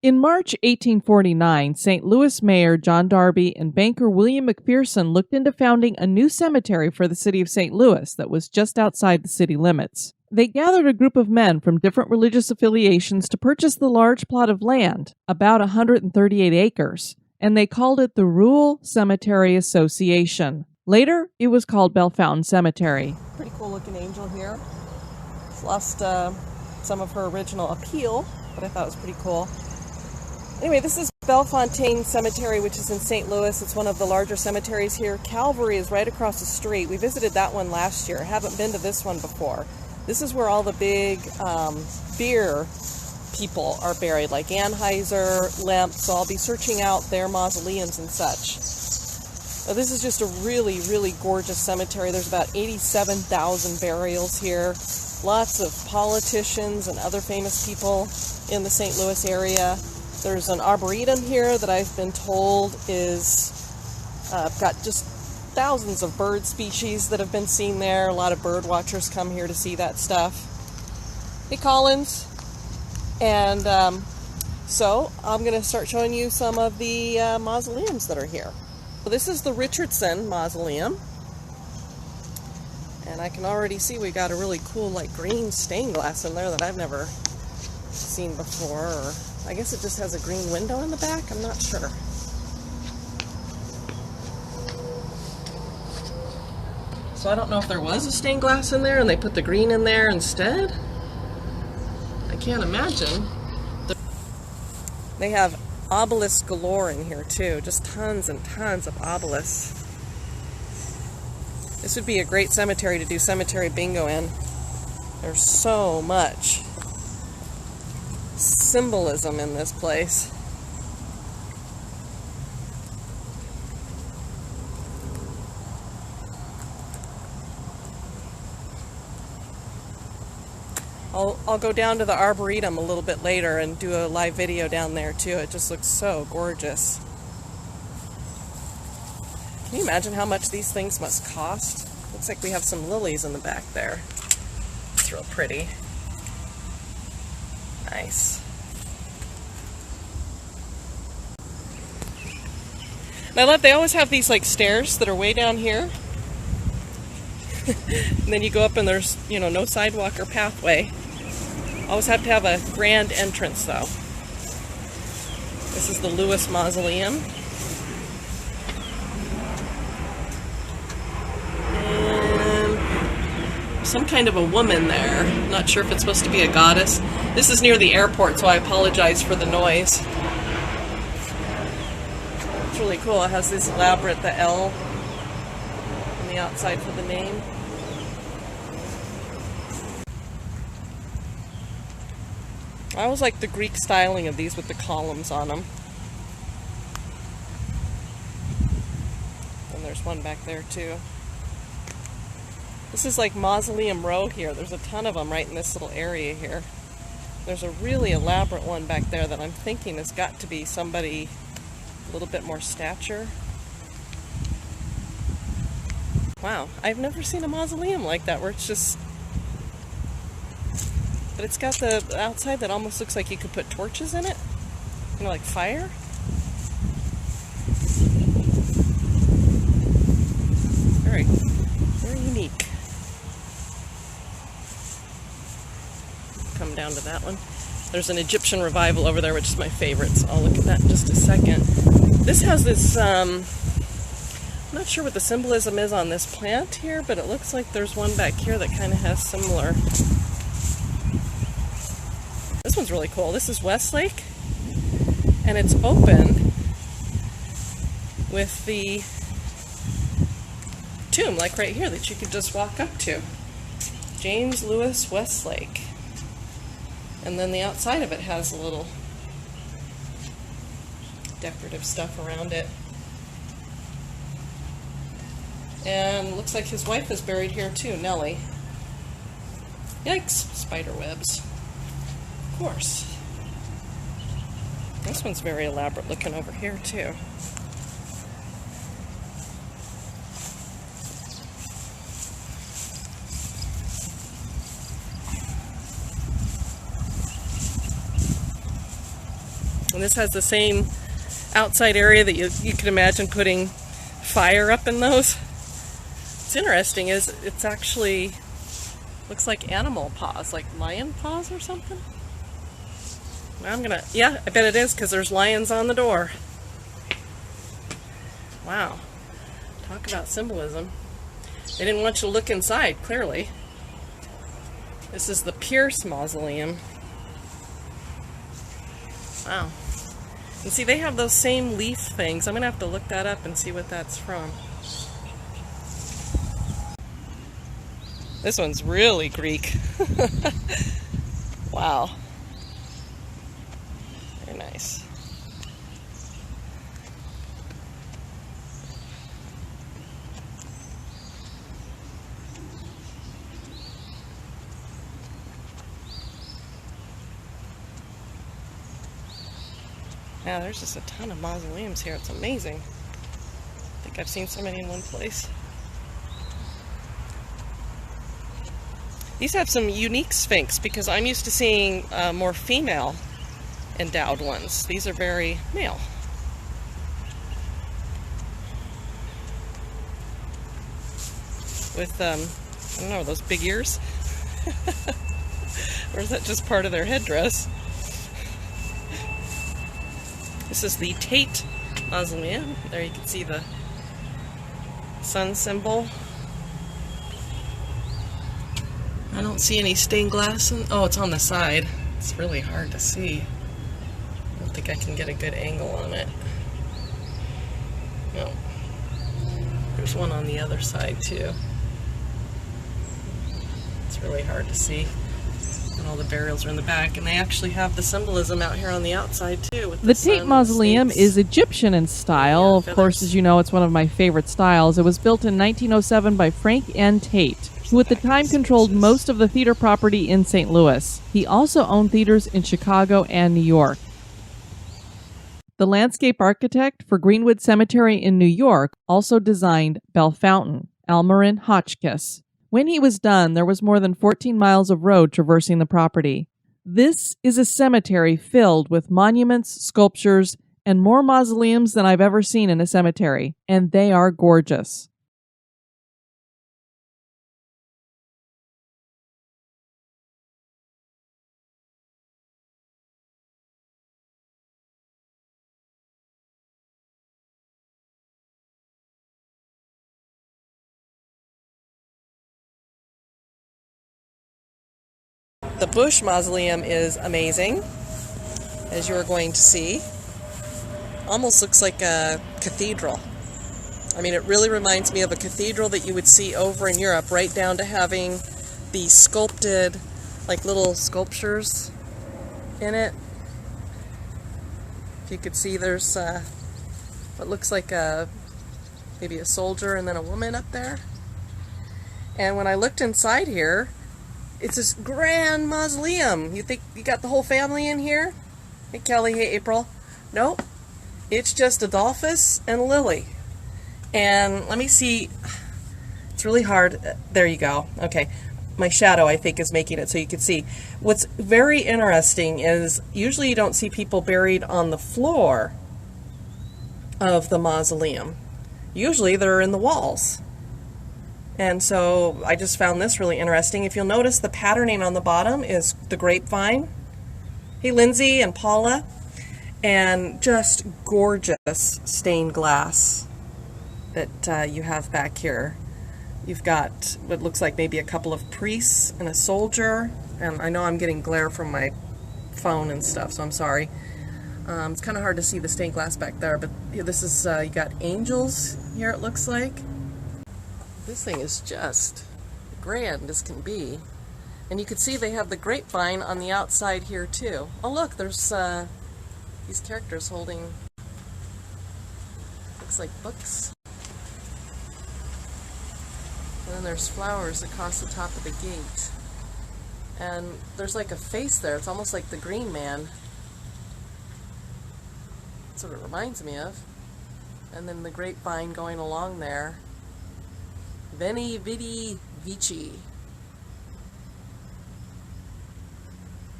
In March 1849, St. Louis Mayor John Darby and banker William McPherson looked into founding a new cemetery for the city of St. Louis that was just outside the city limits. They gathered a group of men from different religious affiliations to purchase the large plot of land, about 138 acres, and they called it the Rural Cemetery Association. Later, it was called Bellefontaine Cemetery. Pretty cool looking angel here. It's lost some of her original appeal, but I thought it was pretty cool. Anyway, this is Bellefontaine Cemetery, which is in St. Louis. It's one of the larger cemeteries here. Calvary is right across the street. We visited that one last year. Haven't been to this one before. This is where all the big beer people are buried, like Anheuser, Lemp, so I'll be searching out their mausoleums and such. Now, this is just a really, really gorgeous cemetery. There's about 87,000 burials here. Lots of politicians and other famous people in the St. Louis area. There's an arboretum here that I've been told is got just thousands of bird species that have been seen there. A lot of bird watchers come here to see that stuff. Hey, Collins. And so I'm going to start showing you some of the mausoleums that are here. So this is the Richardson Mausoleum. And I can already see we got a really cool like green stained glass in there that I've never seen before. Or I guess it just has a green window in the back. I'm not sure. So I don't know if there was a stained glass in there and they put the green in there instead. I can't imagine. They have obelisks galore in here too. Just tons and tons of obelisks. This would be a great cemetery to do cemetery bingo in. There's so much symbolism in this place. I'll go down to the Arboretum a little bit later and do a live video down there too. It just looks so gorgeous. Can you imagine how much these things must cost? Looks like we have some lilies in the back there. It's real pretty. Nice. And I love they always have these like stairs that are way down here. And then you go up and there's, no sidewalk or pathway. Always have to have a grand entrance though. This is the Lewis Mausoleum. And some kind of a woman there. Not sure if it's supposed to be a goddess. This is near the airport, so I apologize for the noise. It's really cool. It has this elaborate, the L on the outside for the name. I always like the Greek styling of these with the columns on them. And there's one back there too. This is like Mausoleum Row here. There's a ton of them right in this little area here. There's a really elaborate one back there that I'm thinking has got to be somebody a little bit more stature. Wow, I've never seen a mausoleum like that where it's just... But it's got the outside that almost looks like you could put torches in it. Like fire. Very, very unique. Come down to that one. There's an Egyptian revival over there, which is my favorite, so I'll look at that in just a second. This has this, I'm not sure what the symbolism is on this plant here, but it looks like there's one back here that kind of has similar. This one's really cool. This is Westlake, and it's open with the tomb, like right here, that you could just walk up to. James Lewis Westlake. And then the outside of it has a little decorative stuff around it. And looks like his wife is buried here too, Nellie. Yikes, spider webs. Of course. This one's very elaborate looking over here too. And this has the same outside area that you could imagine putting fire up in those. What's interesting is it's actually looks like animal paws, like lion paws or something. Yeah, I bet it is because there's lions on the door. Wow. Talk about symbolism. They didn't want you to look inside, clearly. This is the Pierce Mausoleum. Wow. And see, they have those same leaf things. I'm going to have to look that up and see what that's from. This one's really Greek. Wow. Very nice. Yeah, there's just a ton of mausoleums here. It's amazing. I think I've seen so many in one place. These have some unique sphinx because I'm used to seeing more female endowed ones. These are very male. With, I don't know, those big ears? Or is that just part of their headdress? This is the Tate Mausoleum. There you can see the sun symbol. I don't see any stained glass. Oh, it's on the side. It's really hard to see. I don't think I can get a good angle on it. No. There's one on the other side too. It's really hard to see. And all the burials are in the back, and they actually have the symbolism out here on the outside too. With the Tate Mausoleum is Egyptian in style. Of course, as you know, it's one of my favorite styles. It was built in 1907 by Frank N. Tate, who at the time controlled most of the theater property in St. Louis. He also owned theaters in Chicago and New York. The landscape architect for Greenwood Cemetery in New York also designed Bellefontaine, Almerin Hotchkiss. When he was done, there was more than 14 miles of road traversing the property. This is a cemetery filled with monuments, sculptures, and more mausoleums than I've ever seen in a cemetery, and they are gorgeous. The Bush Mausoleum is amazing, as you are going to see. Almost looks like a cathedral. I mean, it really reminds me of a cathedral that you would see over in Europe, right down to having the sculpted, like little sculptures in it. If you could see, there's what looks like maybe a soldier and then a woman up there. And when I looked inside here, it's this grand mausoleum. You think you got the whole family in here? Hey Kelly, hey April. Nope. It's just Adolphus and Lily. And let me see. It's really hard. There you go. Okay. My shadow, I think, is making it so you can see. What's very interesting is usually you don't see people buried on the floor of the mausoleum. Usually they're in the walls. And so I just found this really interesting. If you'll notice, the patterning on the bottom is the grapevine. Hey, Lindsay and Paula. And just gorgeous stained glass that you have back here. You've got what looks like maybe a couple of priests and a soldier. And I know I'm getting glare from my phone and stuff, so I'm sorry. It's kind of hard to see the stained glass back there, but this is, you got angels here, it looks like. This thing is just grand as can be. And you can see they have the grapevine on the outside here too. Oh look, there's these characters holding, looks like books. And then there's flowers across the top of the gate. And there's like a face there, it's almost like the Green Man. That's what it reminds me of. And then the grapevine going along there. Veni Vidi Vici.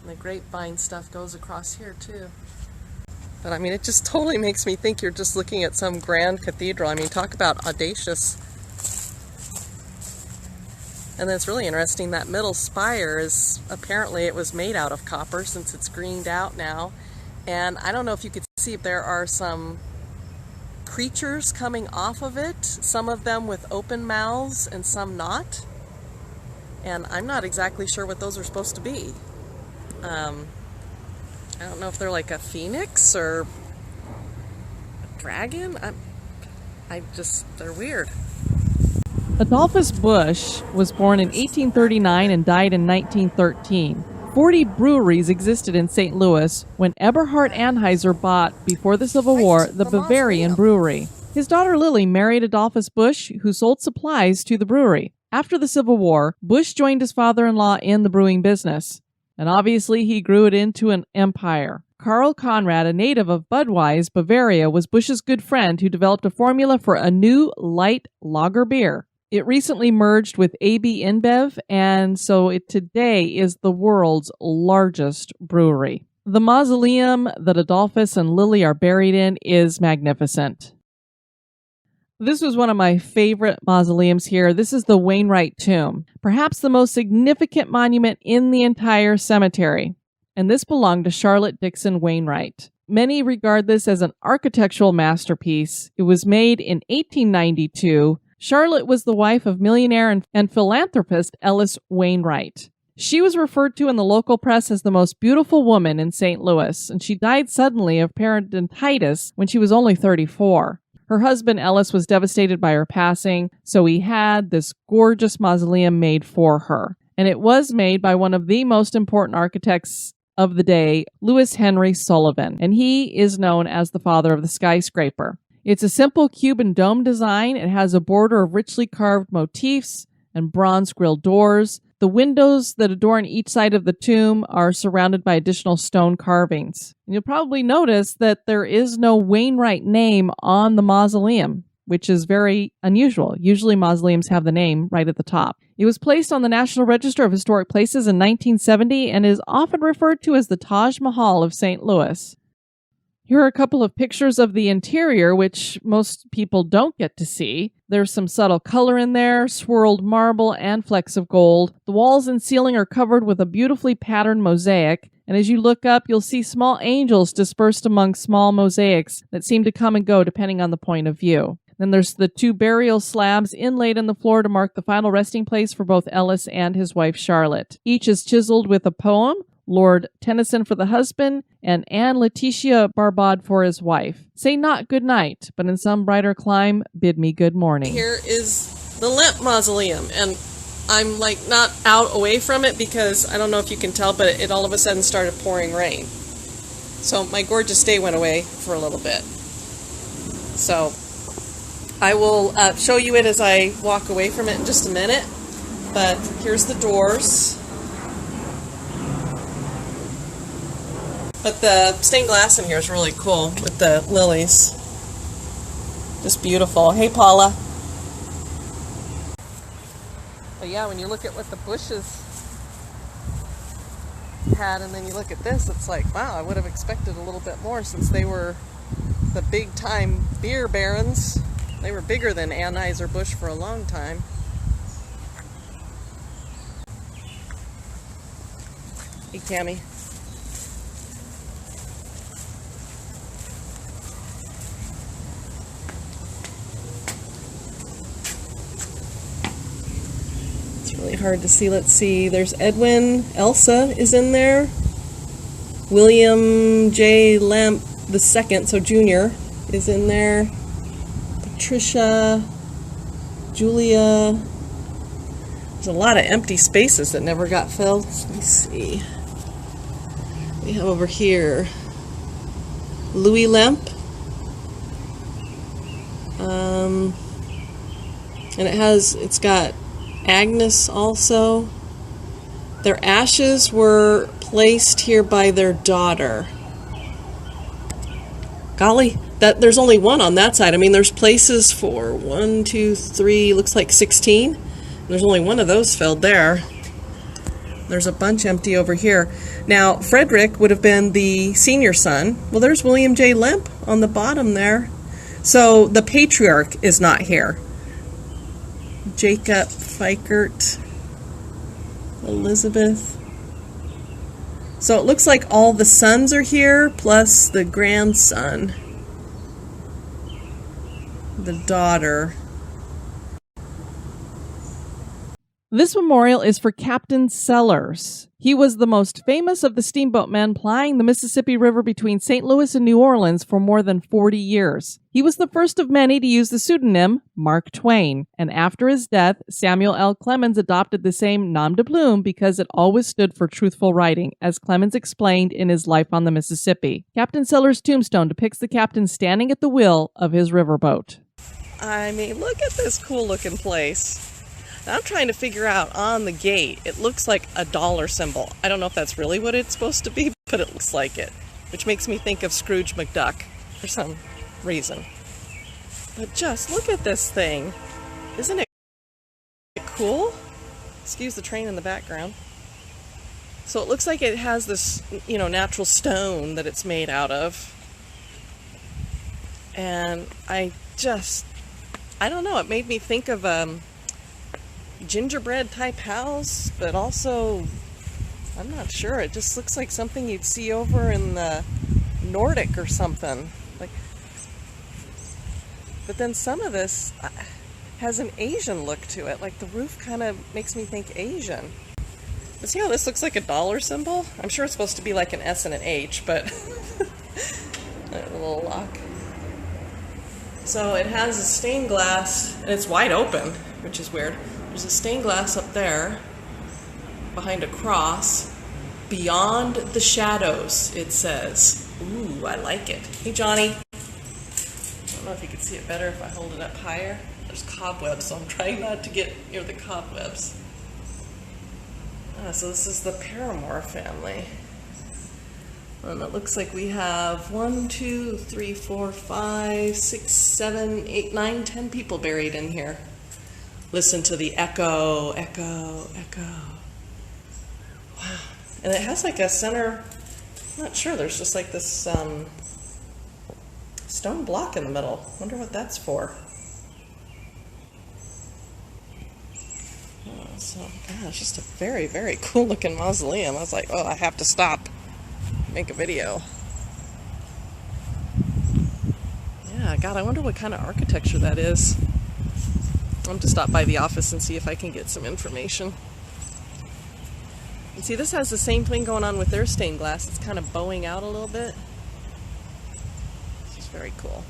And the grapevine stuff goes across here too. But I mean, it just totally makes me think you're just looking at some grand cathedral. I mean, talk about audacious. And then it's really interesting, that middle spire is, apparently it was made out of copper since it's greened out now. And I don't know if you could see, if there are some creatures coming off of it, some of them with open mouths and some not. And I'm not exactly sure what those are supposed to be. I don't know if they're like a phoenix or a dragon. They're weird. Adolphus Busch was born in 1839 and died in 1913. 40 breweries existed in St. Louis when Eberhard Anheuser bought, before the Civil War, the Bavarian Brewery. His daughter Lily married Adolphus Busch, who sold supplies to the brewery. After the Civil War, Busch joined his father-in-law in the brewing business, and obviously he grew it into an empire. Karl Conrad, a native of Budweis, Bavaria, was Busch's good friend who developed a formula for a new light lager beer. It recently merged with AB InBev, and so it today is the world's largest brewery. The mausoleum that Adolphus and Lily are buried in is magnificent. This was one of my favorite mausoleums here. This is the Wainwright tomb, perhaps the most significant monument in the entire cemetery. And this belonged to Charlotte Dixon Wainwright. Many regard this as an architectural masterpiece. It was made in 1892. Charlotte was the wife of millionaire and philanthropist Ellis Wainwright. She was referred to in the local press as the most beautiful woman in St. Louis, and she died suddenly of peritonitis when she was only 34. Her husband Ellis was devastated by her passing, so he had this gorgeous mausoleum made for her. And it was made by one of the most important architects of the day, Louis Henry Sullivan, and he is known as the father of the skyscraper. It's a simple Cuban dome design. It has a border of richly carved motifs and bronze grilled doors. The windows that adorn each side of the tomb are surrounded by additional stone carvings. And you'll probably notice that there is no Wainwright name on the mausoleum, which is very unusual. Usually mausoleums have the name right at the top. It was placed on the National Register of Historic Places in 1970 and is often referred to as the Taj Mahal of St. Louis. Here are a couple of pictures of the interior, which most people don't get to see. There's some subtle color in there, swirled marble, and flecks of gold. The walls and ceiling are covered with a beautifully patterned mosaic, and as you look up, you'll see small angels dispersed among small mosaics that seem to come and go depending on the point of view. Then there's the two burial slabs inlaid in the floor to mark the final resting place for both Ellis and his wife Charlotte. Each is chiseled with a poem, Lord Tennyson for the husband, and Anne Letitia Barbaud for his wife. Say not good night, but in some brighter clime, bid me good morning. Here is the Lemp Mausoleum, and I'm like not out away from it because I don't know if you can tell, but it all of a sudden started pouring rain. So my gorgeous day went away for a little bit. So I will show you it as I walk away from it in just a minute, but here's the doors. But the stained glass in here is really cool with the lilies. Just beautiful. Hey, Paula. But yeah, when you look at what the bushes had and then you look at this, it's like, wow, I would have expected a little bit more since they were the big time beer barons. They were bigger than Anheuser-Busch for a long time. Hey, Cammy. Really hard to see. Let's see. There's Edwin. Elsa is in there. William J. Lamp II, so Junior, is in there. Patricia. Julia. There's a lot of empty spaces that never got filled. Let me see. We have over here Louis Lemp. And it's got Agnes also. Their ashes were placed here by their daughter. Golly, there's only one on that side. I mean, there's places for 1, 2, 3, looks like 16. There's only one of those filled there. There's a bunch empty over here. Now, Frederick would have been the senior son. Well, there's William J. Lemp on the bottom there. So the patriarch is not here. Jacob Fikert, Elizabeth. So it looks like all the sons are here, plus the grandson, the daughter. This memorial is for Captain Sellers. He was the most famous of the steamboat men plying the Mississippi River between St. Louis and New Orleans for more than 40 years. He was the first of many to use the pseudonym Mark Twain, and after his death, Samuel L. Clemens adopted the same nom de plume because it always stood for truthful writing, as Clemens explained in his Life on the Mississippi. Captain Sellers' tombstone depicts the captain standing at the wheel of his riverboat. I mean, look at this cool looking place. Now, I'm trying to figure out on the gate, it looks like a dollar symbol. I don't know if that's really what it's supposed to be, but it looks like it, which makes me think of Scrooge McDuck for some reason. But just look at this thing. Isn't it cool? Excuse the train in the background. So it looks like it has this, natural stone that it's made out of. And I don't know, it made me think of gingerbread type house, but also, I'm not sure, it just looks like something you'd see over in the Nordic or something. But then some of this has an Asian look to it, like the roof kind of makes me think Asian. But see how this looks like a dollar symbol? I'm sure it's supposed to be like an S and an H, but a little lock. So it has a stained glass, and it's wide open, which is weird. There's a stained glass up there, behind a cross, beyond the shadows, it says. Ooh, I like it. Hey, Johnny. I don't know if you can see it better if I hold it up higher. There's cobwebs, so I'm trying not to get near the cobwebs. So this is the Paramore family. And it looks like we have 1, 2, 3, 4, 5, 6, 7, 8, 9, 10 people buried in here. Listen to the echo, echo, echo. Wow. And it has like a center, I'm not sure, there's just like this stone block in the middle. Wonder what that's for. Oh, so, gosh, just a very, very cool looking mausoleum. I was like, oh, I have to stop, make a video. Yeah, God, I wonder what kind of architecture that is. I'm going to stop by the office and see if I can get some information. And see, this has the same thing going on with their stained glass. It's kind of bowing out a little bit. This is very cool.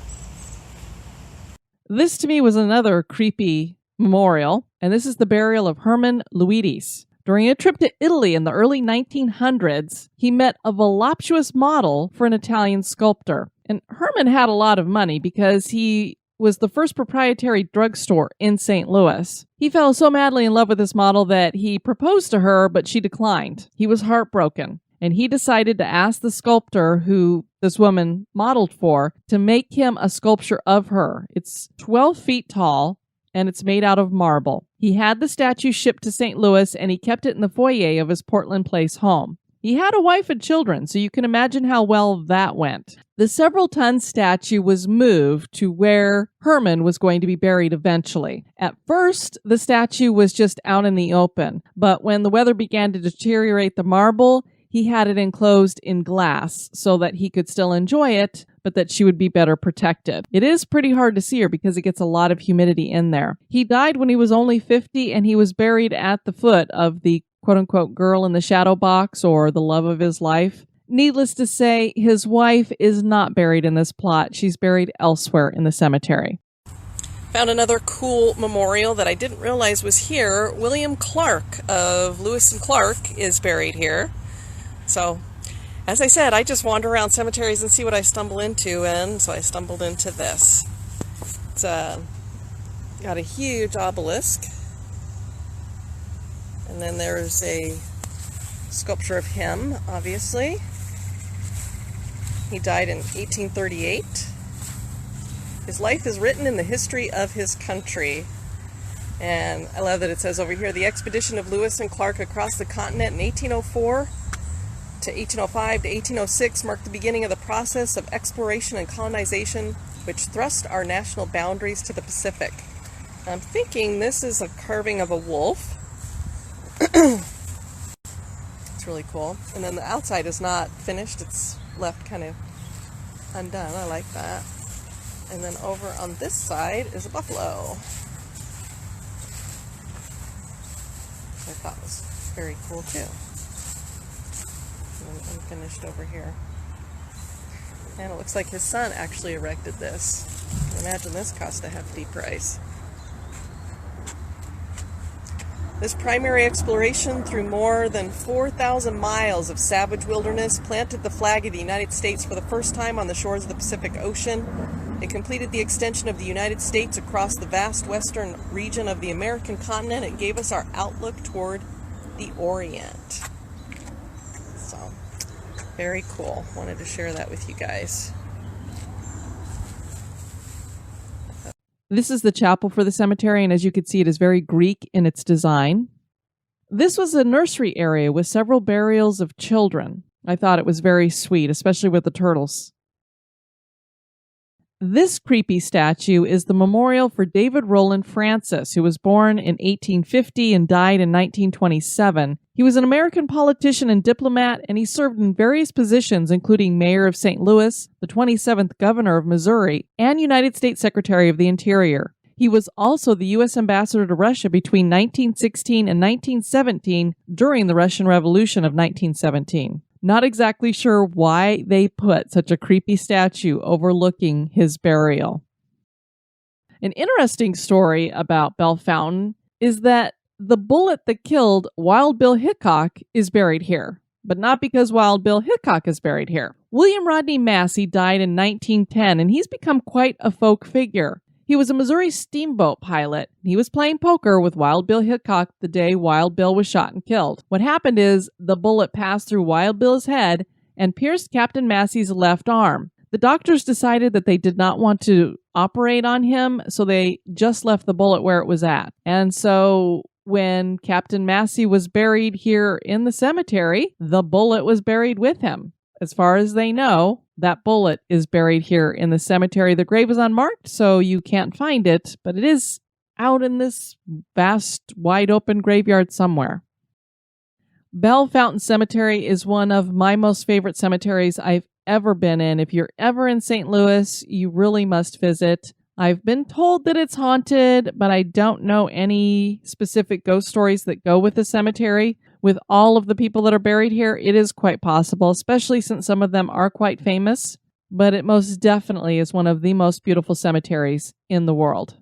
This to me was another creepy memorial, and this is the burial of Herman Luides. During a trip to Italy in the early 1900s, he met a voluptuous model for an Italian sculptor. And Herman had a lot of money because he was the first proprietary drugstore in St. Louis. He fell so madly in love with this model that he proposed to her, but she declined. He was heartbroken, and he decided to ask the sculptor who this woman modeled for to make him a sculpture of her. It's 12 feet tall, and it's made out of marble. He had the statue shipped to St. Louis, and he kept it in the foyer of his Portland Place home. He had a wife and children, so you can imagine how well that went. The several-ton statue was moved to where Herman was going to be buried eventually. At first, the statue was just out in the open, but when the weather began to deteriorate the marble, he had it enclosed in glass so that he could still enjoy it, but that she would be better protected. It is pretty hard to see her because it gets a lot of humidity in there. He died when he was only 50, and he was buried at the foot of the quote-unquote girl in the shadow box, or the love of his life. Needless to say, his wife is not buried in this plot. She's buried elsewhere in the cemetery. Found another cool memorial that I didn't realize was here. William Clark of Lewis and Clark is buried here. So, as I said, I just wander around cemeteries and see what I stumble into, and so I stumbled into this. It's got a huge obelisk. And then there's a sculpture of him, obviously. He died in 1838. His life is written in the history of his country. And I love that it says over here, the expedition of Lewis and Clark across the continent in 1804 to 1805 to 1806 marked the beginning of the process of exploration and colonization, which thrust our national boundaries to the Pacific. I'm thinking this is a carving of a wolf. It's really cool. And then the outside is not finished. It's left kind of undone. I like that. And then over on this side is a buffalo. I thought was very cool too. And then unfinished over here. And it looks like his son actually erected this. I can imagine this cost a hefty price. This primary exploration through more than 4,000 miles of savage wilderness planted the flag of the United States for the first time on the shores of the Pacific Ocean. It completed the extension of the United States across the vast western region of the American continent. It gave us our outlook toward the Orient. So, very cool. Wanted to share that with you guys. This is the chapel for the cemetery, and as you can see, it is very Greek in its design. This was a nursery area with several burials of children. I thought it was very sweet, especially with the turtles. This creepy statue is the memorial for David Roland Francis, who was born in 1850 and died in 1927. He was an American politician and diplomat, and he served in various positions, including mayor of St. Louis, the 27th governor of Missouri, and United States Secretary of the Interior. He was also the U.S. ambassador to Russia between 1916 and 1917 during the Russian Revolution of 1917. Not exactly sure why they put such a creepy statue overlooking his burial. An interesting story about Bellefontaine is that the bullet that killed Wild Bill Hickok is buried here, but not because Wild Bill Hickok is buried here. William Rodney Massey died in 1910, and he's become quite a folk figure. He was a Missouri steamboat pilot. He was playing poker with Wild Bill Hickok the day Wild Bill was shot and killed. What happened is the bullet passed through Wild Bill's head and pierced Captain Massey's left arm. The doctors decided that they did not want to operate on him, so they just left the bullet where it was at. And so when Captain Massey was buried here in the cemetery, the bullet was buried with him. As far as they know, that bullet is buried here in the cemetery. The grave is unmarked, so you can't find it, but it is out in this vast, wide-open graveyard somewhere. Bellefontaine Cemetery is one of my most favorite cemeteries I've ever been in. If you're ever in St. Louis, you really must visit. I've been told that it's haunted, but I don't know any specific ghost stories that go with the cemetery. With all of the people that are buried here, it is quite possible, especially since some of them are quite famous. But it most definitely is one of the most beautiful cemeteries in the world.